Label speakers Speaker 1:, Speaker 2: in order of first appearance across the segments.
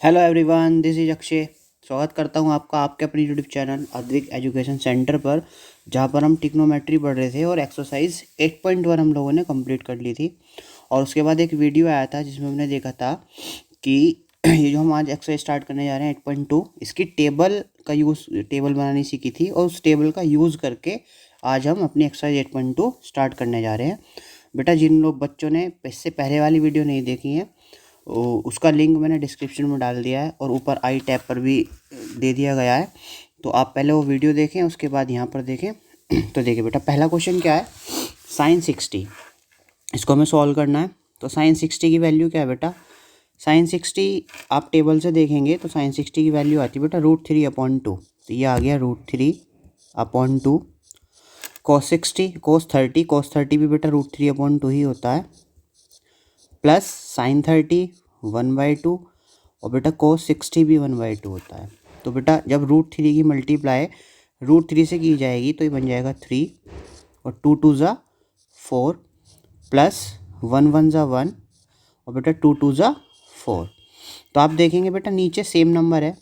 Speaker 1: Hello everyone, this is Akshay. स्वागत करता हूं आपका आपके अपने YouTube channel Advik education centre पर, जहां पर हम टिक्नोमेट्री पढ़ रहे थे और एक्सरसाइज 8.1 हम लोगों ने कंप्लीट कर ली थी। और उसके बाद एक वीडियो आया था जिसमें हमने देखा था कि ये जो हम आज एक्सरसाइज स्टार्ट करने जा रहे हैं 8.2, इसकी टेबल बनानी सीखी थी और उस टेबल का यूज़ करके आज हम अपनी एक्सरसाइज 8.2 स्टार्ट करने जा रहे हैं। बेटा, जिन लोग बच्चों ने इससे पहले वाली वीडियो नहीं देखी है, उसका लिंक मैंने डिस्क्रिप्शन में डाल दिया है और ऊपर आई टैब पर भी दे दिया गया है। तो आप पहले वो वीडियो देखें, उसके बाद यहाँ पर देखें। तो देखिए बेटा, पहला क्वेश्चन क्या है, साइन 60। इसको हमें सॉल्व करना है। तो साइन 60 की वैल्यू क्या है बेटा? साइन 60 आप टेबल से देखेंगे तो साइन 60 की वैल्यू आती है बेटा √3/2। तो ये आ गया √3/2। cos 30 भी बेटा √3/2 ही होता है, प्लस साइन 30 1/2 और बेटा cos 60 भी 1/2 होता है। तो बेटा जब √3 की मल्टीप्लाई √3 से की जाएगी तो ये बन जाएगा 3 और 2 2 ज़ा 4 प्लस 1 1 ज़ा 1 और बेटा 2 2 ज़ा 4। तो आप देखेंगे बेटा नीचे सेम नंबर है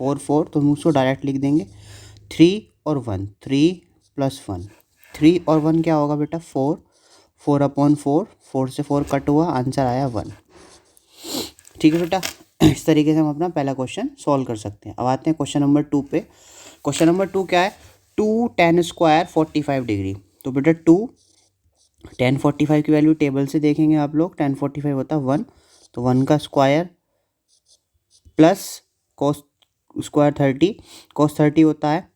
Speaker 1: 4 4, तो हम उसको डायरेक्ट लिख देंगे 3 और 1, 3 + 1। 3 और 1 क्या होगा बेटा? 4, 4/4, 4 से 4 कट हुआ, आंसर आया 1। ठीक है बेटा, इस तरीके से हम अपना पहला क्वेश्चन सॉल्व कर सकते हैं। अब आते हैं क्वेश्चन नंबर 2 पे। क्वेश्चन नंबर 2 क्या है? 2 tan स्क्वायर 45 डिग्री। तो बेटा 2 tan 45 की वैल्यू टेबल से देखेंगे आप लोग, tan 45 होता है 1, तो 1 का square plus cos square 30, cos 30 होता है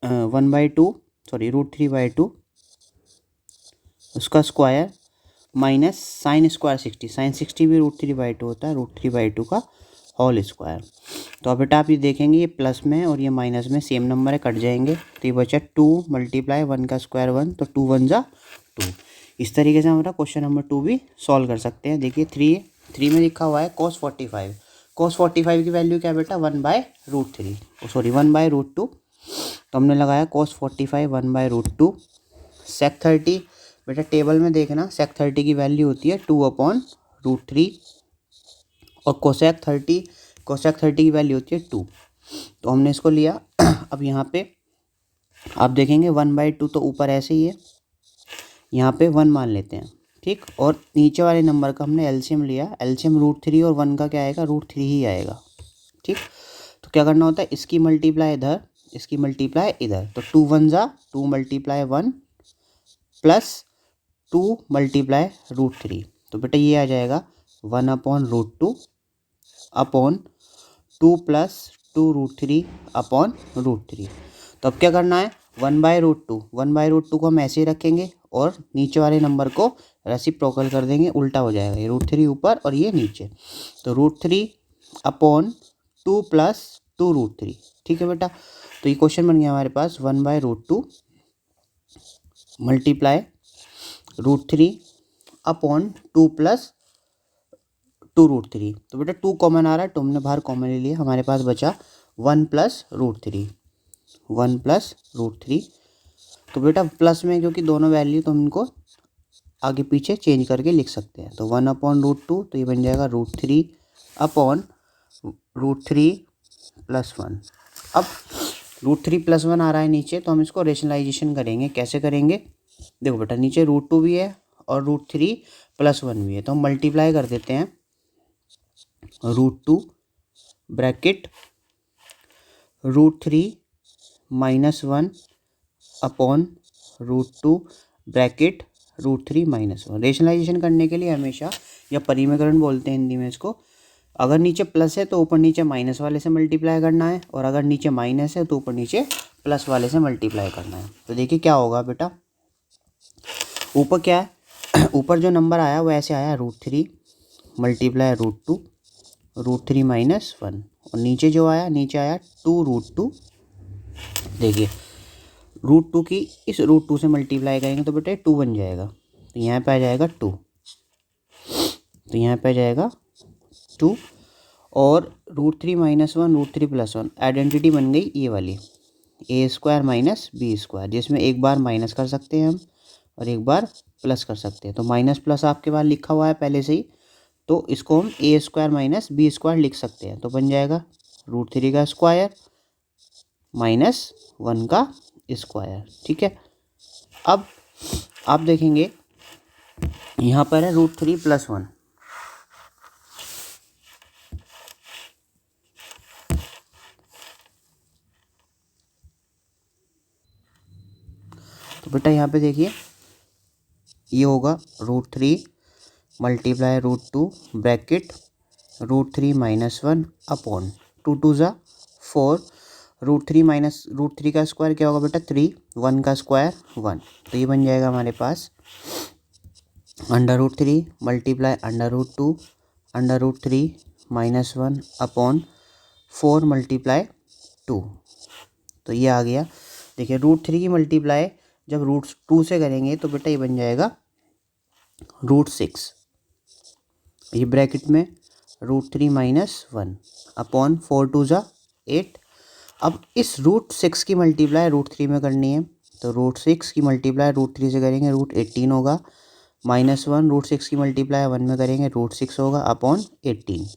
Speaker 1: 1/2, सॉरी √3/2, उसका square minus sine square 60, sine 60 भी √3/2 होता है, √3/2 का होल स्क्वायर। तो अब बेटा आप ये देखेंगे ये प्लस में और ये माइनस में सेम नंबर है, कट जाएंगे। तो ये बचा 2 × 1 का स्क्वायर 1, तो 2 1 ज़ा 2। इस तरीके से हम बेटा क्वेश्चन नंबर 2 भी सॉल्व कर सकते हैं। देखिए 3 में लिखा हुआ है cos 45। cos 45 की वैल्यू क्या है बेटा? 1/√3, सॉरी 1/√2। तो हमने लगाया cos 45 1/√2। sec 30 बेटा टेबल में देखना, sec 30 की वैल्यू होती है 2/√3 और कोसेक 30 की वैल्यू होती है 2। तो हमने इसको लिया। अब यहाँ पे आप देखेंगे 1/2 तो ऊपर ऐसे ही है, यहाँ पे 1 मान लेते हैं, ठीक। और नीचे वाले नंबर का हमने एलसीएम लिया, एलसीएम √3 और 1 का क्या आएगा? √3 ही आएगा, ठीक। तो क्या करना होता है, इसकी मल्टीप्लाई इधर, इसकी मल्टीप्लाई इधर, तो 2 1 ज़ा 2 × 1 प्लस 2 × √3। तो बेटा ये आ जाएगा 1/√2 अपॉन 2 प्लस 2√3/√3। तो अब क्या करना है, 1/√2 को हम ऐसे ही रखेंगे और नीचे वाले नंबर को रेसिप्रोकल कर देंगे, उल्टा हो जाएगा, ये √3 ऊपर और ये नीचे। तो √3/2 प्लस 2√3, ठीक है बेटा। तो ये क्वेश्चन बन गया हमारे पास 1/√2 मल्टीप्लाई √3/2 प्लस 2√3। तो बेटा 2 कॉमन आ रहा है, तो हमने बाहर कॉमन ले लिया, हमारे पास बचा 1 + √3, 1 + √3। तो बेटा प्लस में क्योंकि दोनों वैल्यू, तो हम इनको आगे पीछे चेंज करके लिख सकते हैं। तो 1/√2, तो ये बन जाएगा √3/√3 + 1। अब √3 + 1 आ रहा है नीचे, तो हम इसको रेशनलाइजेशन करेंगे। कैसे करेंगे? देखो बेटा नीचे √2 भी है और √3 + 1 भी है, तो हम मल्टीप्लाई कर देते हैं। √2 ब्रैकेट √3 - 1 अपॉन √2 ब्रैकेट √3 - 1। रेशनलाइजेशन करने के लिए हमेशा, या परिमेकरण बोलते हैं हिंदी में इसको, अगर नीचे प्लस है तो ऊपर नीचे माइनस वाले से मल्टीप्लाई करना है, और अगर नीचे माइनस है तो ऊपर नीचे प्लस वाले से मल्टीप्लाई करना है। तो देखिए क्या होगा बेटा, ऊपर क्या है, ऊपर जो नंबर आया वो ऐसे आया √3 × √2, √3 - 1, और नीचे जो आया, नीचे आया 2√2। देखिए √2 की इस √2 से मल्टीप्लाई करेंगे तो बेटा 2 बन जाएगा, तो यहाँ पे आ जाएगा 2, तो यहाँ पे आ जाएगा 2। और √3 - 1 √3 + 1, आइडेंटिटी बन गई ये वाली, a² - b², जिसमें एक बार माइनस कर सकते हैं हम और एक बार प्लस कर सकते हैं। तो माइनस प्लस आपके पास लिखा हुआ है पहले से ही, तो इसको हम ए स्क्वायर माइनस बी स्क्वायर लिख सकते हैं। तो बन जाएगा √3 का स्क्वायर माइनस 1 का स्क्वायर। ठीक है, अब आप देखेंगे यहाँ पर है √3 + 1, तो बेटा यहाँ पे देखिए ये होगा √3 मल्टीप्लाई √2 ब्रैकेट √3 - 1 अपॉन 2 2 ज़ा 4, √3 माइनस √3 का स्क्वायर क्या होगा बेटा 3, 1 का स्क्वायर 1, तो ये बन जाएगा हमारे पास √3 मल्टीप्लाई √2 √3 - 1 अपॉन 4 मल्टीप्लाई 2, तो ये आ गया। देखिए √3 की मल्टीप्लाई जब √2 से करेंगे तो बेटा ये बन जाएगा √6, ये ब्रैकेट में √3 - 1 अपॉन 4 2 ज़ा 8। अब इस √6 की मल्टीप्लाई √3 में करनी है, तो √6 की मल्टीप्लाई √3 से करेंगे √18 होगा, -1 √6 की मल्टीप्लाई 1 में करेंगे √6 होगा अपॉन 18।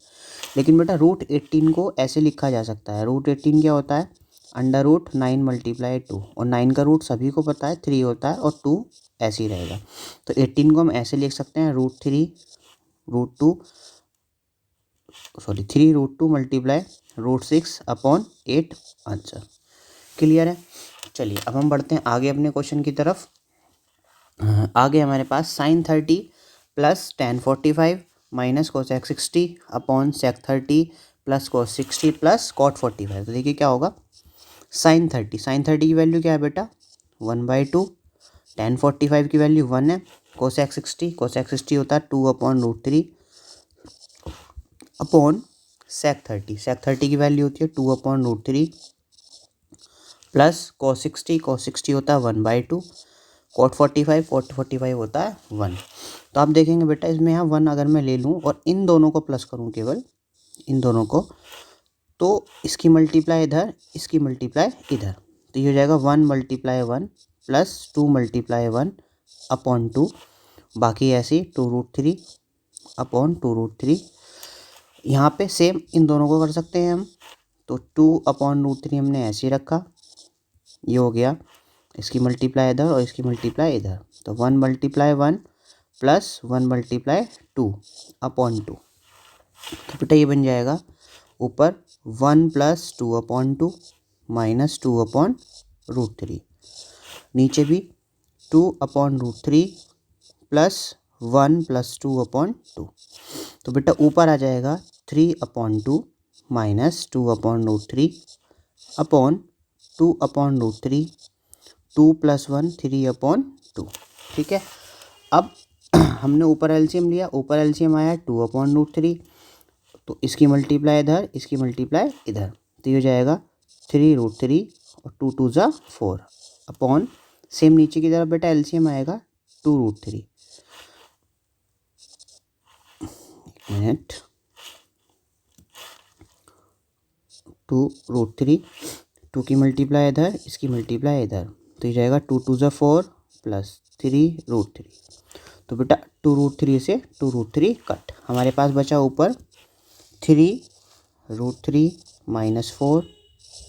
Speaker 1: लेकिन बेटा √18 को ऐसे लिखा जा सकता है, √18 क्या होता है √9 मल्टीप्लाई 2, और 9 का रूट सभी को पता है 3 होता है और 2 ऐसे ही रहेगा। तो 18 को हम ऐसे लिख सकते हैं √3 √2 मल्टीप्लाई √6 अपॉन 8 आंसर। क्लियर है। चलिए अब हम बढ़ते हैं आगे अपने क्वेश्चन की तरफ। आगे हमारे पास sin30 + tan45 - cos60 upon sec30 + cos60 + cot45। तो देखिए क्या होगा, sin30 की वैल्यू क्या है बेटा 1/2, tan45 की वैल्यू 1 है, cosec60 होता है 2/√3 अपॉन sec30 की वैल्यू होती है 2/√3 प्लस cos60 होता है 1/2, cot45 होता है 1। तो आप देखेंगे बेटा इसमें यहाँ 1 अगर मैं ले लूँ और इन दोनों को प्लस करूँ, केवल इन दोनों को, तो इसकी मल्टीप्लाई इधर, इसकी मल्टीप्लाई इधर, तो ये हो जाएगा 1 × 1 प्लस 2 × 1 अपॉन 2, बाकी ऐसे 2√3 अपॉन 2√3। यहाँ पे सेम इन दोनों को कर सकते हैं हम, तो 2/√3 हमने ऐसे ही रखा, ये हो गया, इसकी मल्टीप्लाई इधर और इसकी मल्टीप्लाई इधर, तो 1 × 1 प्लस 1 × 2 अपॉन 2, तो बेटा ये बन जाएगा ऊपर 1 + 2/2 - 2/√3, नीचे भी 2/√3 प्लस 1 + 2/2, तो बेटा ऊपर आ जाएगा 3/2 - 2/√3 अपॉन 2/√3, 2 + 1 3/2। ठीक है, अब हमने ऊपर एलसीएम लिया, ऊपर एलसीएम आया 2/√3, तो इसकी मल्टीप्लाई इधर, इसकी मल्टीप्लाई इधर, तो ये हो जाएगा 3√3 और 2 2 ज़ा 4 अपॉन, सेम नीचे की तरफ बेटा एलसीएम आएगा 2√3, मिनट, 2√3, 2 की मल्टीप्लाई इधर, इसकी मल्टीप्लाई इधर, तो ये जाएगा 2 2 ज़ा 4 प्लस 3√3, तो बेटा 2√3 से 2√3 कट, हमारे पास बचा ऊपर 3√3 - 4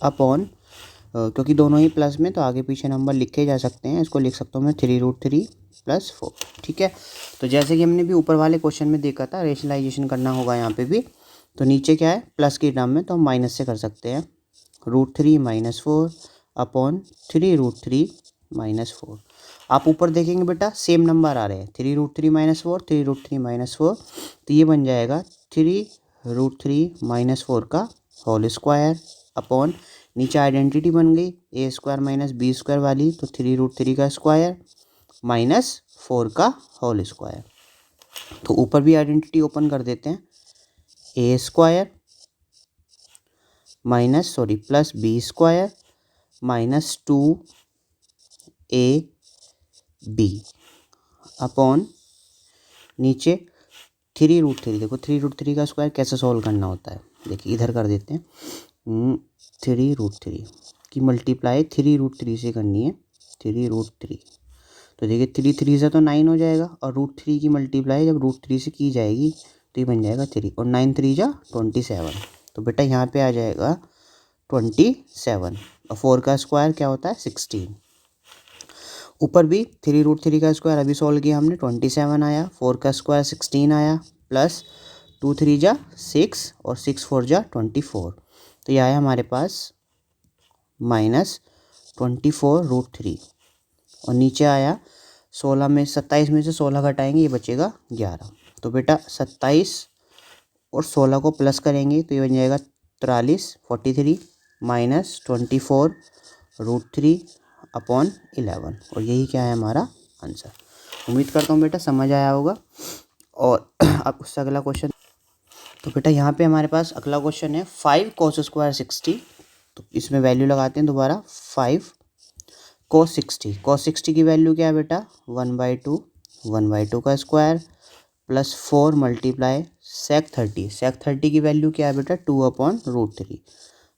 Speaker 1: अपॉन, क्योंकि दोनों ही प्लस में तो आगे पीछे नंबर लिखे जा सकते हैं, इसको लिख सकता हूँ मैं 3√3 + 4। ठीक है, तो जैसे कि हमने भी ऊपर वाले क्वेश्चन में देखा था, रेशनलाइजेशन करना होगा यहाँ पे भी, तो नीचे क्या है प्लस की टर्म में, तो हम माइनस से कर सकते हैं, √3 - 4 अपॉन 3√3 - 4। आप ऊपर देखेंगे बेटा सेम नंबर आ रहे हैं, 3√3 - 4, 3√3 - 4, तो ये बन जाएगा 3√3 - 4 का होल स्क्वायर अपॉन, नीचे आइडेंटिटी बन गई a² - b² वाली, तो 3√3 का स्क्वायर माइनस 4 का होल स्क्वायर, तो ऊपर भी आइडेंटिटी ओपन कर देते हैं, a² plus b² minus 2ab upon, नीचे 3√3, देखो 3√3 का स्क्वायर कैसे सॉल्व करना होता है, देखिए इधर कर देते हैं, 3√3 की मल्टीप्लाई 3√3 से करनी है, 3√3, तो देखिए 3 3 से तो 9 हो जाएगा, और √3 की मल्टीप्लाई जब √3 से की जाएगी तो ये बन जाएगा 3 और 9 3 जा 27। तो बेटा यहाँ पे आ जाएगा 27 और 4 का स्क्वायर क्या होता है 16। ऊपर भी 3√3 का स्क्वायर अभी सॉल्व किया हमने 27 आया, 4 का स्क्वायर 16 आया, प्लस 2 3 जा 6 और 6 4 जा 24। तो ये आया हमारे पास -24√3 और नीचे आया 16 में 27 में से 16 घटाएंगे ये बचेगा 11। तो बेटा 27 और 16 को प्लस करेंगे तो ये बन जाएगा 43 -24√3 अपॉन 11 और यही क्या है हमारा आंसर। उम्मीद करता हूँ बेटा समझ आया होगा। और अब उससे अगला क्वेश्चन, तो बेटा यहाँ पे हमारे पास अगला क्वेश्चन है 5 cos स्क्वायर 60। तो इसमें वैल्यू लगाते हैं दोबारा 5 cos 60 की वैल्यू क्या है बेटा 1/2 का स्क्वायर प्लस 4 मल्टीप्लाई sec 30 की वैल्यू क्या है बेटा 2/√3।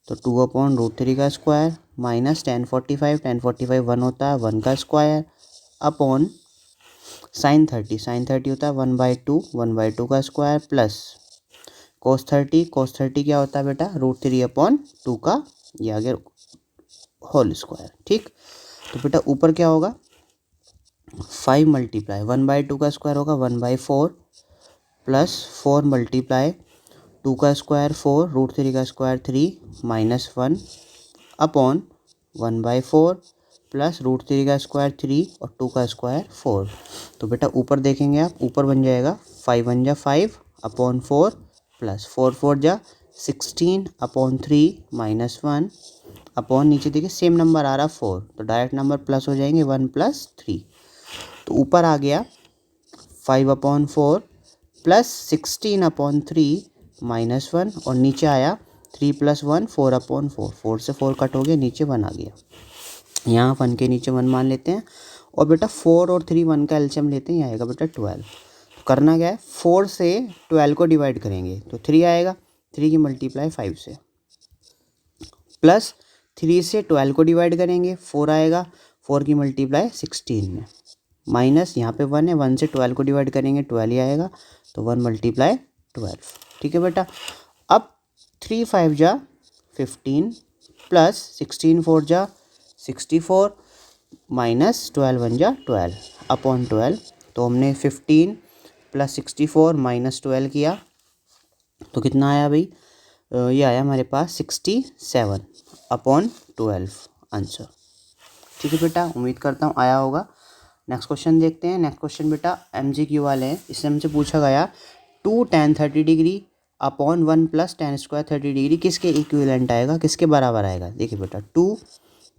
Speaker 1: तो 2/√3 का स्क्वायर माइनस tan 45 1 होता है 1 का स्क्वायर अपॉन sin 30 होता है 1/2 का स्क्वायर प्लस cos 30 क्या होता है बेटा √3/2 का ये आ गया होल स्क्वायर। ठीक, तो बेटा ऊपर क्या होगा 5 मल्टीप्लाई 1/2 का स्क्वायर होगा 1/4 प्लस 4 मल्टीप्लाई 2 का स्क्वायर 4 √3 का स्क्वायर 3 -1 अपॉन 1/4 प्लस √3 का स्क्वायर 3 और 2 का स्क्वायर 4। तो बेटा ऊपर देखेंगे आप ऊपर बन जाएगा 5 1 जा 5 अपॉन 4 प्लस 4 4 जा 16 अपॉन 3 -1 अपॉन नीचे देखिए सेम नंबर आ रहा 4 तो डायरेक्ट नंबर प्लस हो जाएंगे 1 + 3। तो ऊपर आ गया 5/4 प्लस 16/3 -1 और नीचे आया 3 + 1 4/4 4 से 4 कट हो गया नीचे 1 आ गया। यहाँ 1 के नीचे 1 मान लेते हैं और बेटा 4 और 3 1 का एलसीएम लेते हैं, यहाँ आएगा बेटा 12। तो करना क्या है 4 से 12 को डिवाइड करेंगे तो 3 आएगा, 3 की मल्टीप्लाई 5 से प्लस 3 से 12 को डिवाइड करेंगे 4 आएगा, 4 की मल्टीप्लाई 16 में माइनस यहाँ पे 1 है 1 से 12 को डिवाइड करेंगे 12 ही आएगा तो 1 × 12। ठीक है बेटा, अब 3 5 जा 15 प्लस 16 4 जा 64 माइनस 12 1 जा 12 अपॉन 12। तो हमने 15 प्लस 64 माइनस 12 किया तो कितना आया भाई ये आया हमारे पास 67/12 आंसर। ठीक है बेटा, उम्मीद करता हूँ आया होगा। नेक्स्ट क्वेश्चन देखते हैं। नेक्स्ट क्वेश्चन बेटा MCQ वाले हैं। इससे हमसे पूछा गया 2 tan 30 degree upon 1 + tan square 30 degree किसके इक्विवेलेंट आएगा, किसके बराबर आएगा। देखिए बेटा 2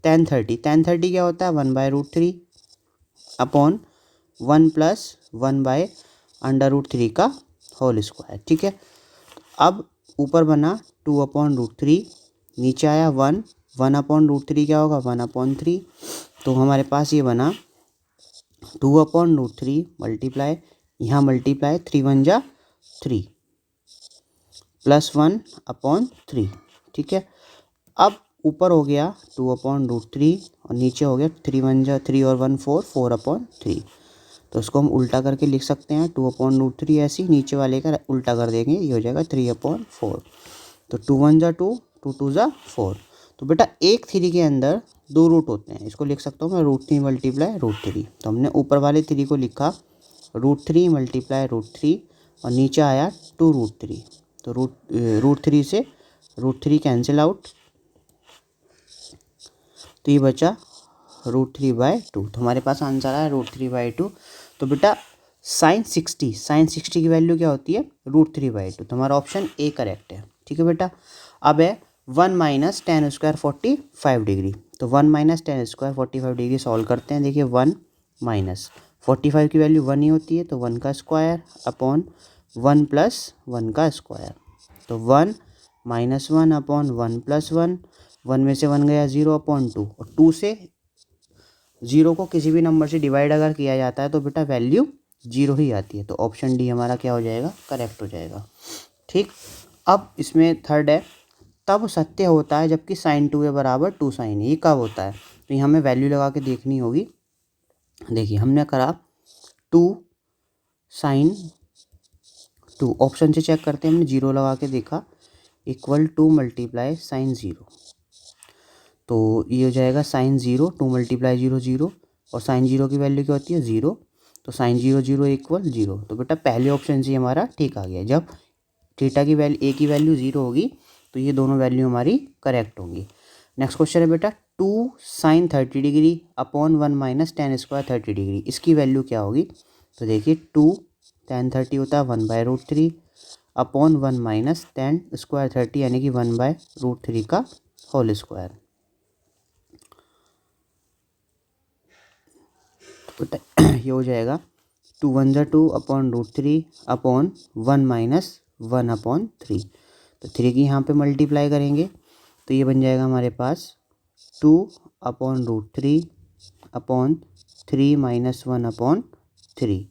Speaker 1: tan 30 क्या होता है 1/√3 अपॉन 1 + 1/√3 का होल स्क्वायर। ठीक है, अब ऊपर बना 2/√3 नीचे आया 1 1/√3 क्या होगा 1/3। तो हमारे पास ये बना 2/√3 मल्टीप्लाई यहाँ मल्टीप्लाई 3 1 जा 3 प्लस 1/3। ठीक है, अब ऊपर हो गया 2/√3 और नीचे हो गया 3 1 जा 3 और 1 4 4/3। तो इसको हम उल्टा करके लिख सकते हैं 2/√3 ऐसे ही नीचे वाले का उल्टा कर देंगे ये हो जाएगा 3/4। तो 2 1 जा 2 2 2 जा 4। तो बेटा एक 3 के अंदर 2 रूट होते हैं, इसको लिख सकता हूँ मैं √3 × √3। तो हमने ऊपर वाले 3 को लिखा √3 × √3 और नीचे आया 2√3। तो √3 से √3 कैंसिल आउट तो ये बचा √3/2। तो हमारे पास आंसर आया √3/2। तो बेटा sin 60 की वैल्यू क्या होती है √3/2। तो हमारा ऑप्शन ए करेक्ट है। ठीक है बेटा, अब है 1 - tan स्क्वायर 45 डिग्री। तो 1 - tan स्क्वायर 45 डिग्री सॉल्व करते हैं। देखिए 1 - 45 की वैल्यू 1 ही होती है तो 1 का स्क्वायर अपॉन 1 + 1 का स्क्वायर। तो 1 - 1 अपॉन 1 + 1 1 में से 1 गया 0/2 और 2 से 0 को किसी भी नंबर से डिवाइड अगर किया जाता है तो बेटा वैल्यू 0 ही आती है। तो ऑप्शन डी हमारा क्या हो जाएगा करेक्ट हो जाएगा। ठीक, अब इसमें थर्ड है तब सत्य होता है जबकि sin 2a = 2 sin a। ये कब होता है तो यहाँ हमें वैल्यू लगा के देखनी होगी। देखिए हमने करा 2 sin 2 ऑप्शन से चेक करते हैं, हमने 0 लगा के देखा, इक्वल टू मल्टीप्लाई साइन 0, तो ये हो जाएगा साइन 0, 2 मल्टीप्लाई 0 0, और साइन 0 की वैल्यू क्या होती है 0, तो साइन 0 0 इक्वल 0। तो बेटा पहले ऑप्शन से हमारा ठीक आ गया, जब थीटा की वैल्यू ए की वैल्यू 0 होगी तो ये दोनों वैल्यू हमारी करेक्ट होंगी। नेक्स्ट क्वेश्चन है बेटा 2 साइन 30 डिग्री अपॉन 1 माइनस टेन स्क्वायर 30 डिग्री, इसकी वैल्यू क्या होगी? तो देखिए 2 tan 30 होता है 1/√3 अपॉन 1 माइनस टेन स्क्वायर 30 यानी कि 1/√3 का होल स्क्वायर। तो ये हो जाएगा 2 1 ज़ा 2 अपॉन √3 अपॉन 1 माइनस 1/3, तो 3 की यहाँ पे मल्टीप्लाई करेंगे तो ये बन जाएगा हमारे पास 2 अपॉन √3 अपॉन 3 माइनस 1/3।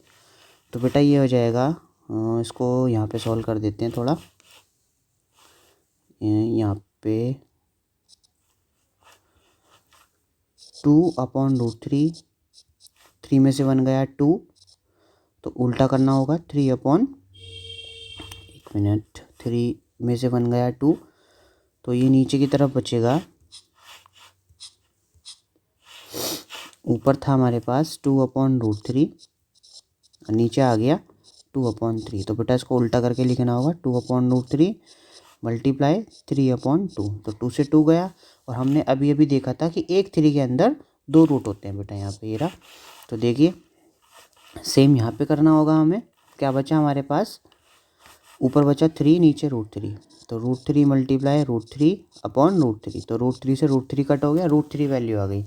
Speaker 1: तो बेटा ये हो जाएगा, इसको यहाँ पे सॉल्व कर देते हैं थोड़ा, यहाँ पे 2 अपॉन √3, 3 में से 1 गया 2, तो उल्टा करना होगा 3 अपॉन, 1 मिनट, 3 में से 1 गया 2, तो ये नीचे की तरफ बचेगा, ऊपर था हमारे पास 2 अपॉन √3, नीचे आ गया 2/3, तो बेटा इसको उल्टा करके लिखना होगा 2 अपॉन √3 मल्टीप्लाई 3/2, तो 2 से 2 गया, और हमने अभी अभी देखा था कि एक 3 के अंदर 2 रूट होते हैं बेटा, यहाँ पे ये रहा। तो देखिए सेम यहाँ पे करना होगा हमें, क्या बचा हमारे पास, ऊपर बचा 3 नीचे √3, तो √3 मल्टीप्लाई √3/√3, तो √3 से √3 कट हो गया, √3 वैल्यू आ गई।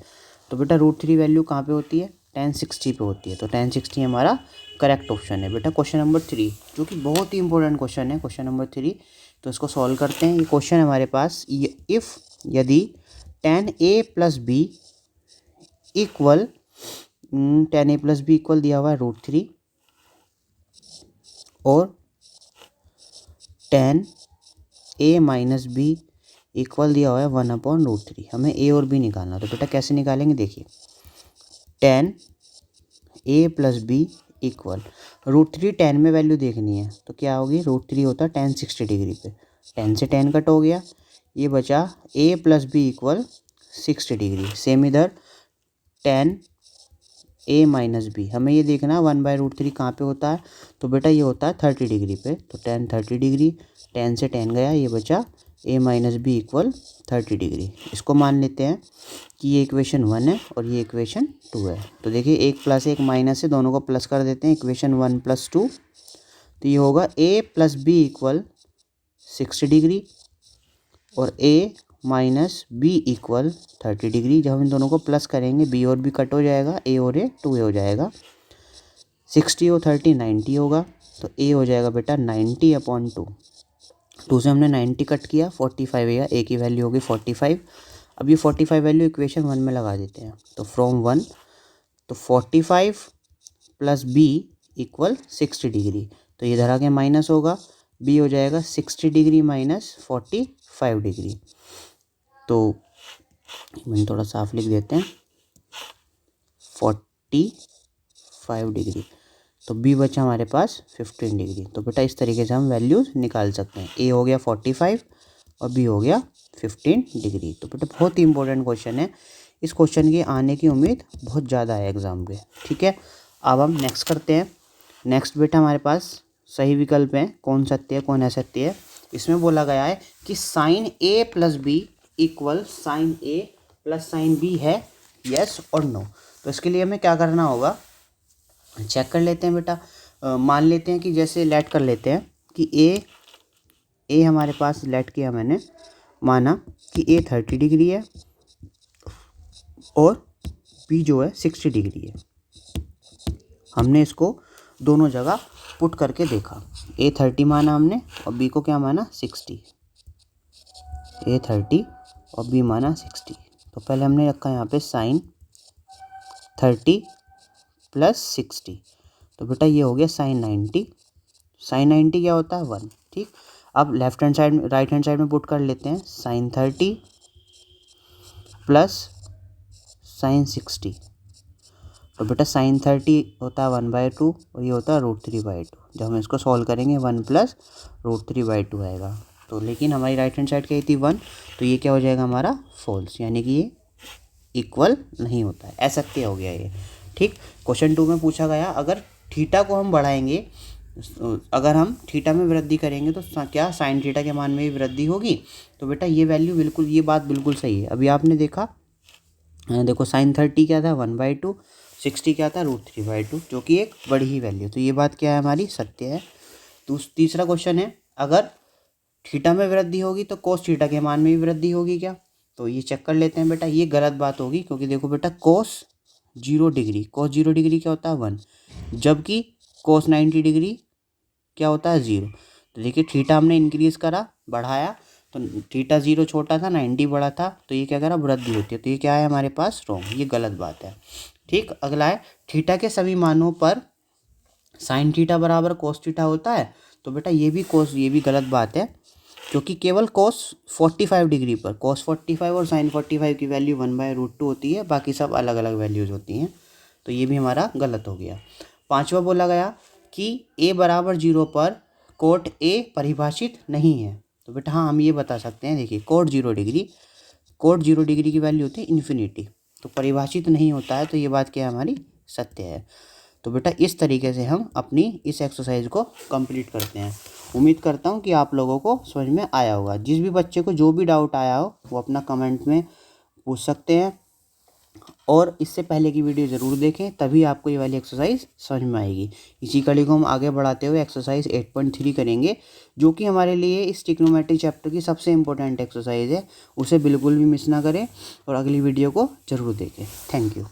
Speaker 1: तो बेटा √3 वैल्यू कहाँ पे होती है, tan 60 पे होती है, तो tan 60 हमारा करेक्ट ऑप्शन है बेटा क्वेश्चन नंबर 3, जो कि बहुत ही इंपॉर्टेंट क्वेश्चन है क्वेश्चन नंबर 3। तो इसको सॉल्व करते हैं। ये क्वेश्चन है हमारे पास, इफ़ यदि tan a plus B equal, tan a plus B equal दिया हुआ है √3 और tan a minus B equal दिया हुआ है 1/√3, हमें a और b निकालना। तो बेटा कैसे निकालेंगे, देखिए tan a plus B equal √3, tan में वैल्यू देखनी है तो क्या होगी, √3 होता है tan 60 डिग्री पे, tan से tan कट हो गया, ये बचा a plus B equal 60 degree. Same इधर tan a माइनस बी, हमें ये देखना 1/√3 कहाँ पे होता है, तो बेटा ये होता है 30 डिग्री पे, तो tan 30 डिग्री, tan से tan गया, ये बचा a minus B equal 30 degree. इसको मान लेते हैं कि ये इक्वेशन 1 है और ये इक्वेशन 2 है। तो देखिए 1 प्लस 1 माइनस से दोनों को प्लस कर देते हैं, इक्वेशन 1 + 2, तो ये होगा a plus B equal 60 degree और a minus B equal 30 degree. जब हम इन दोनों को प्लस करेंगे b और b कट हो जाएगा, a और a 2a हो जाएगा, 60 और 30 90 होगा, तो a हो जाएगा बेटा 90/2। 2 से हमने 90 कट किया, 45 आएगा, a की वैल्यू होगी 45। अब ये 45 वैल्यू इक्वेशन 1 में लगा देते हैं, तो फ्रॉम 1, तो 45 प्लस b इक्वल 60 डिग्री, तो ये इधर आके माइनस होगा, b हो जाएगा 60 डिग्री माइनस 45 डिग्री। तो मैंने थोड़ा साफ लिख देते हैं 45 डिग्री, तो b बचा हमारे पास 15 डिग्री। तो बेटा इस तरीके से हम वैल्यूज़ निकाल सकते हैं, a हो गया 45 और b हो गया 15 डिग्री। तो बेटा बहुत ही इंपॉर्टेंट क्वेश्चन है, इस क्वेश्चन के आने की उम्मीद बहुत ज़्यादा है एग्ज़ाम पे, ठीक है। अब हम नेक्स्ट करते हैं। नेक्स्ट बेटा हमारे पास सही विकल्प हैं, कौन सत्य है कौन असत्य है। इसमें बोला गया है कि sine a plus B equal sine a plus sine B है, यस और नो। तो इसके लिए हमें क्या करना होगा, चेक कर लेते हैं बेटा। मान लेते हैं कि जैसे लेट कर लेते हैं कि a हमारे पास लेट किया, मैंने माना कि a 30 डिग्री है और b जो है 60 डिग्री है। हमने इसको दोनों जगह पुट करके देखा, a 30 माना हमने और b को क्या माना 60, a 30 और b माना 60। तो पहले हमने रखा यहाँ पे साइन 30 प्लस 60, तो बेटा ये हो गया साइन 90। साइन 90 क्या होता है 1, ठीक। अब left hand side right hand side में पुट कर लेते हैं, साइन 30 प्लस साइन 60, तो बेटा साइन 30 होता है 1/2 और ये होता है √3/2। जब हम इसको सॉल्व करेंगे 1 प्लस √3/2 आएगा। तो लेकिन हमारी राइट हैंड साइड क्या थी 1, तो ये क्या हो जाएगा हमारा फॉल्स, यानी कि ये इक्वल नहीं होता है, असत्य हो गया ये। ठीक, क्वेश्चन 2 में पूछा गया अगर थीटा को हम बढ़ाएंगे, अगर हम थीटा में वृद्धि करेंगे तो क्या साइन थीटा के मान में भी वृद्धि होगी। तो बेटा ये वैल्यू बिल्कुल, ये बात बिल्कुल सही है। अभी आपने देखा, देखो साइन 30 क्या था 1/2, 60 क्या था √3/2, जो कि एक बड़ी ही वैल्यू। तो ये बात क्या है हमारी सत्य है। तीसरा क्वेश्चन है अगर थीटा में वृद्धि होगी तो कोस थीटा के मान में भी वृद्धि होगी क्या। तो ये चेक कर लेते हैं बेटा, ये गलत बात होगी, क्योंकि देखो बेटा कोस 0 डिग्री क्या होता है 1, जबकि कोस 90 डिग्री क्या होता है 0। तो देखिए थीटा हमने इंक्रीज करा, बढ़ाया, तो थीटा 0 छोटा था, 90 बड़ा था, तो ये क्या करा वृद्धि होती है। तो ये क्या है हमारे पास रॉन्ग, ये गलत बात है। ठीक, अगला है थीटा के सभी मानों पर साइन थीटा बराबर कोस थीटा होता है। तो बेटा ये भी गलत बात है, क्योंकि केवल कोस 45 डिग्री पर कोस 45 और साइन 45 की वैल्यू 1/√2 होती है, बाकी सब अलग अलग वैल्यूज़ होती हैं। तो ये भी हमारा गलत हो गया। पांचवा बोला गया कि a बराबर 0 पर कोट a परिभाषित नहीं है। तो बेटा हाँ, हम ये बता सकते हैं, देखिए कोट 0 डिग्री की वैल्यू होती है इन्फिनिटी, तो परिभाषित नहीं होता है। तो ये बात क्या है हमारी सत्य है। तो बेटा इस तरीके से हम अपनी इस एक्सरसाइज को कंप्लीट करते हैं। उम्मीद करता हूँ कि आप लोगों को समझ में आया होगा। जिस भी बच्चे को जो भी डाउट आया हो वो अपना कमेंट में पूछ सकते हैं, और इससे पहले की वीडियो ज़रूर देखें, तभी आपको ये वाली एक्सरसाइज समझ में आएगी। इसी कड़ी को हम आगे बढ़ाते हुए एक्सरसाइज 8.3 करेंगे, जो कि हमारे लिए इस ट्रिग्नोमेट्रिक चैप्टर की सबसे इंपॉर्टेंट एक्सरसाइज है। उसे बिल्कुल भी मिस ना करें और अगली वीडियो को ज़रूर देखें। Thank you.